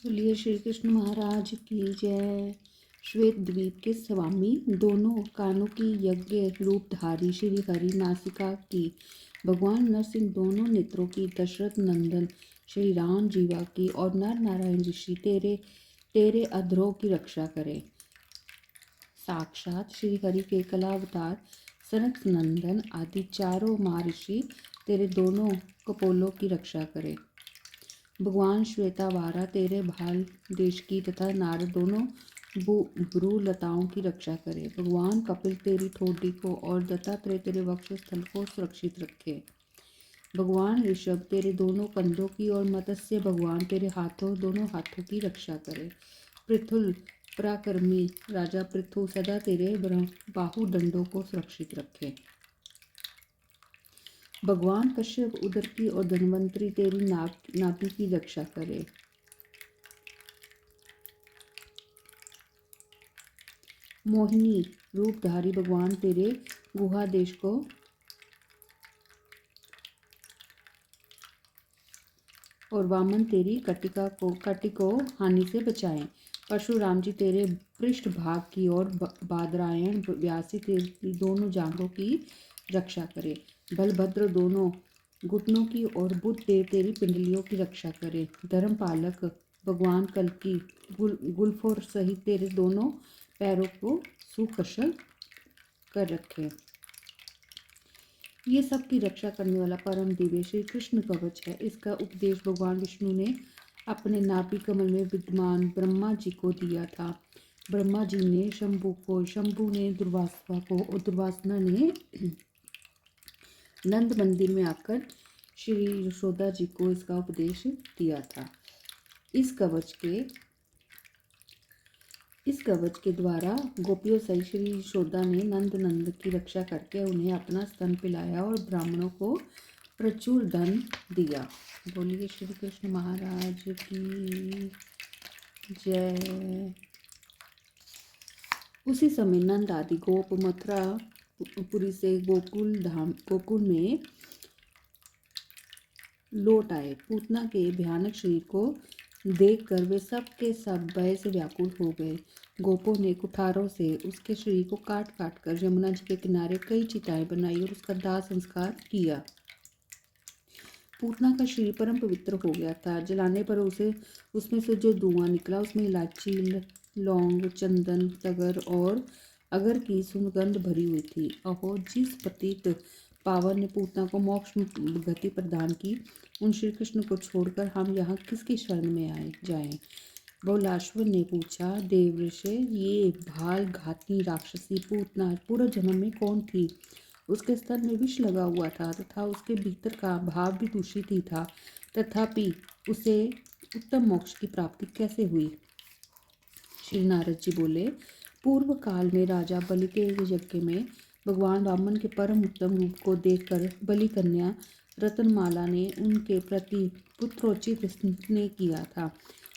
बोलिए श्री कृष्ण महाराज की जय। श्वेत द्वीप के स्वामी दोनों कानों की यज्ञ रूपधारी श्री हरि नासिका की भगवान नरसिंह दोनों नेत्रों की दशरथ नंदन श्री राम जीवा की और नर नारायण ऋषि तेरे तेरे अधरों की रक्षा करें। साक्षात श्री हरि के कलावतार सनक नंदन आदि चारों महर्षि तेरे दोनों कपोलों की रक्षा करें। भगवान श्वेतावारा तेरे भाल देश की तथा नारद दोनों भ्रू लताओं की रक्षा करे। भगवान कपिल तेरी ठोडी को और दत्तात्रेय तेरे वक्षस्थल को सुरक्षित रखे। भगवान ऋषभ तेरे दोनों कंधों की और मत्स्य भगवान तेरे दोनों हाथों की रक्षा करे। पृथुल पराक्रमी राजा पृथु सदा तेरे बाहु दंडों को सुरक्षित रखे। भगवान कश्यप उदर की और धन्वंतरी तेरी नाभि की रक्षा करे। मोहिनी रूपधारी भगवान तेरे गुहा देश को और वामन तेरी कटी को हानि से बचाएं। परशुराम जी तेरे पृष्ठ भाग की और बादरायण व्यासी तेरी दोनों जांघों की रक्षा करे। बलभद्र दोनों घुटनों की और बुध देव तेरी पिंडलियों की रक्षा करे। धर्मपालक भगवान कल की गुल्फोर सहित तेरे दोनों पैरों को सुकुशल कर रखे। ये सब की रक्षा करने वाला परम दिव्य श्री कृष्ण कवच है। इसका उपदेश भगवान विष्णु ने अपने नाभि कमल में विद्यमान ब्रह्मा जी को दिया था। ब्रह्मा जी ने शंभु ने दुर्वासा को और दुर्वासना ने नंद मंदिर में आकर श्री यशोदा जी को इसका उपदेश दिया था। इस कवच के द्वारा गोपियों सहित श्री यशोदा ने नंद की रक्षा करके उन्हें अपना स्तन पिलाया और ब्राह्मणों को प्रचुर धन दिया। बोलिए श्री कृष्ण महाराज की जय। उसी समय नंद आदि गोप मथुरा पुरी से गोकुल में लौट आए। पूतना के भयानक शरीर को देखकर वे सब के सब भय से व्याकुल हो गए। गोपों ने कुठारों से उसके शरीर को काट काट कर यमुना जी के किनारे कई चिताएं बनाई और उसका दाह संस्कार किया। पूतना का शरीर परम पवित्र हो गया था। जलाने पर उसमें से जो धुआं निकला उसमें इलायची, लौंग, चंदन, तगर और अगर की सुगंध भरी हुई थी। अहो, जिस पतित पावन ने पूतना को मोक्ष गति प्रदान की, उन श्री कृष्ण को छोड़कर हम यहाँ किसकी शरण में जाएं? बहुलाश्व ने पूछा, देवऋषि, ये भाल घातनी राक्षसी पूतना पूर्व जन्म में कौन थी? उसके स्तन में विष लगा हुआ था तथा उसके भीतर का भाव भी दूषित ही था, तथापि उसे उत्तम मोक्ष की प्राप्ति कैसे हुई? श्री नारद जी बोले, पूर्व काल में राजा बलि के यज्ञ में भगवान वामन के परम उत्तम रूप को देखकर बलि कन्या रतनमाला ने उनके प्रति पुत्रोचित स्नेह किया था।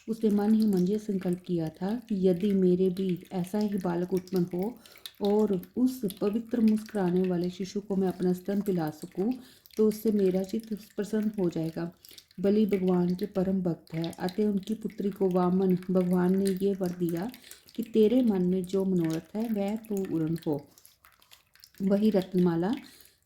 उसने मन ही मन ये संकल्प किया था कि यदि मेरे भी ऐसा ही बालक उत्पन्न हो और उस पवित्र मुस्कुराने वाले शिशु को मैं अपना स्तन पिला सकूं, तो उससे मेरा चित्त प्रसन्न हो जाएगा। बलि भगवान के परम भक्त है, अतः उनकी पुत्री को वामन भगवान ने ये वर दिया कि तेरे मन में जो मनोरथ है वह पूर्ण हो। वही रत्नमाला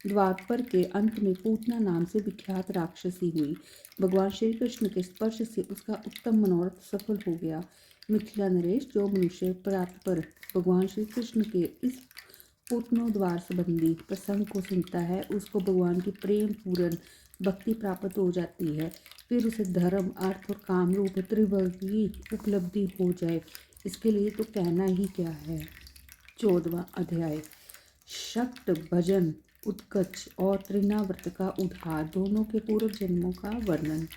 द्वापर के अंत में पूतना नाम से विख्यात राक्षसी हुई। भगवान श्री कृष्ण के स्पर्श से उसका उत्तम मनोरथ सफल हो गया। मिथिला नरेश, जो मनुष्य प्राप्त पर भगवान श्री कृष्ण के इस पूतनोद्वार संबंधी प्रसंग को सुनता है, उसको भगवान की प्रेम पूर्ण भक्ति प्राप्त हो जाती है। फिर उसे धर्म, अर्थ और काम रूप त्रिवर्गीय उपलब्धि हो जाए। इसके लिए तो कहना ही क्या है। 14वां अध्याय, शक्त भजन उत्कच और त्रिनाव्रत का उद्धार, दोनों के पूर्व जन्मों का वर्णन।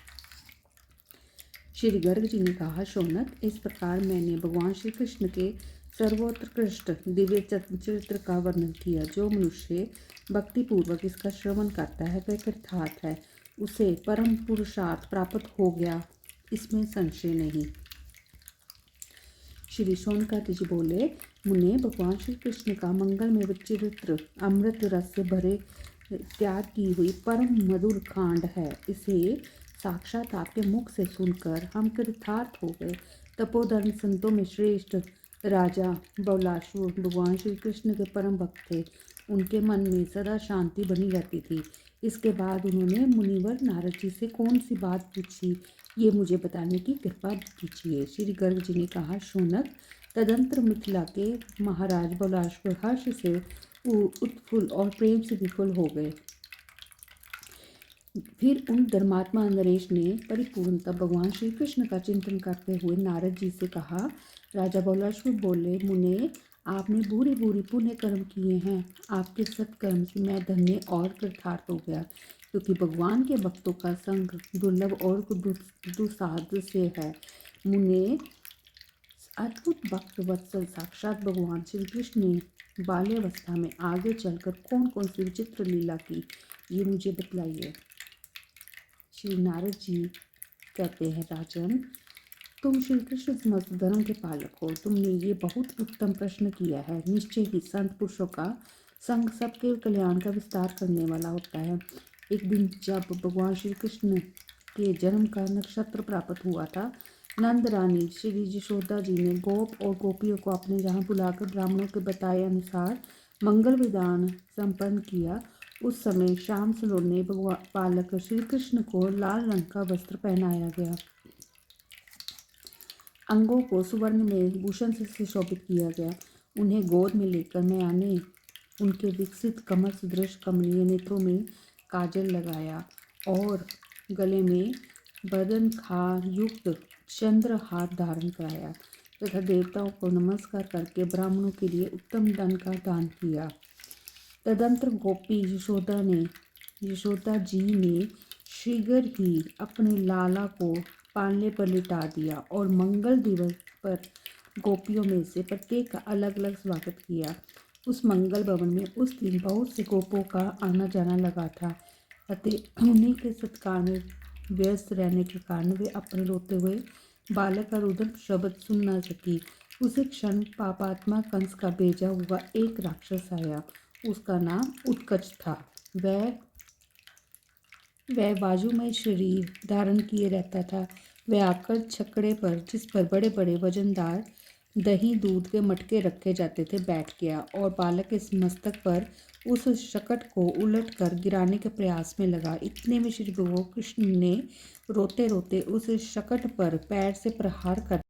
श्री गर्ग जी ने कहा, शौनक, इस प्रकार मैंने भगवान श्री कृष्ण के सर्वोत्कृष्ट दिव्य चरित्र का वर्णन किया। जो मनुष्य भक्ति पूर्वक इसका श्रवण करता है वह कृतार्थ है, उसे परम पुरुषार्थ प्राप्त हो गया, इसमें संशय नहीं। श्री शौनकादि जी बोले, मुने, भगवान श्री कृष्ण का मंगलमय चरित्र अमृत रस से भरे त्याग की हुई परम मधुर कांड है। इसे साक्षात आपके मुख से सुनकर हम कृतार्थ हो गए। तपोधन संतों में श्रेष्ठ राजा बवलासुर भगवान श्री कृष्ण के परम भक्त थे। उनके मन में सदा शांति बनी रहती थी। इसके बाद उन्होंने मुनिवर नारद जी से कौन सी बात पूछी, ये मुझे बताने की कृपा कीजिए। श्री गर्ग जी ने कहा, शौनक, तदंतर मिथिला के महाराज बवलासुर हर्ष से उत्फुल्ल और प्रेम से विफुल हो गए। फिर उन धर्मात्मा नरेश ने परिपूर्णतः भगवान श्री कृष्ण का चिंतन करते हुए नारद जी से कहा। राजा बवलासुर बोले, मुने, आपने बुरी बुरी पुण्य कर्म किए हैं। आपके सत्कर्म से मैं धन्य और कृतार्थ हो गया, क्योंकि भगवान के भक्तों का संग दुर्लभ और दुस्साध्य से है। मुने, अद्भुत भक्त वत्सल साक्षात भगवान श्री कृष्ण ने बाल्यावस्था में आगे चलकर कौन कौन सी विचित्र लीला की, ये मुझे बतलाइए। श्री नारद जी कहते हैं, राजन, तुम श्री कृष्ण समस्त धर्म के पालक हो। तुमने ये बहुत उत्तम प्रश्न किया है। निश्चय ही संत पुरुषों का संग सबके कल्याण का विस्तार करने वाला होता है। एक दिन जब भगवान श्री कृष्ण के जन्म का नक्षत्र प्राप्त हुआ था, नंद रानी श्री यशोदा जी ने गोप और गोपियों को अपने यहाँ बुलाकर ब्राह्मणों के बताए अनुसार मंगल विधान संपन्न किया। उस समय श्याम सलोने भगवान बालक श्री कृष्ण को लाल रंग का वस्त्र पहनाया गया। अंगों को सुवर्ण में भूषण से सुशोभित किया गया। उन्हें गोद में लेकर मैया ने उनके विकसित कमर सदृश कमनीय नेत्रों में काजल लगाया और गले में बदन खार युक्त चंद्रहार धारण कराया तथा देवताओं को नमस्कार करके ब्राह्मणों के लिए उत्तम धन का दान किया। तदंतर गोपी यशोदा जी ने शीघ्र ही अपने लाला को पालने पर लिटा दिया और मंगल दिवस पर गोपियों में से प्रत्येक का अलग अलग स्वागत किया। उस मंगल भवन में उस दिन बहुत से गोपों का आना जाना लगा था। अतः उन्हीं के सत्कार में व्यस्त रहने के कारण वे अपने रोते हुए बालक का रुदन शब्द सुन न सकी। उसी क्षण पापात्मा कंस का भेजा हुआ एक राक्षस आया। उसका नाम उत्कच था। वह बाजुमय शरीर धारण किए रहता था। वह आकर छकड़े पर, जिस पर बड़े बड़े वजनदार दही दूध के मटके रखे जाते थे, बैठ गया और बालक के मस्तक पर उस शकट को उलट कर गिराने के प्रयास में लगा। इतने में श्री भगवान कृष्ण ने रोते रोते उस शकट पर पैर से प्रहार कर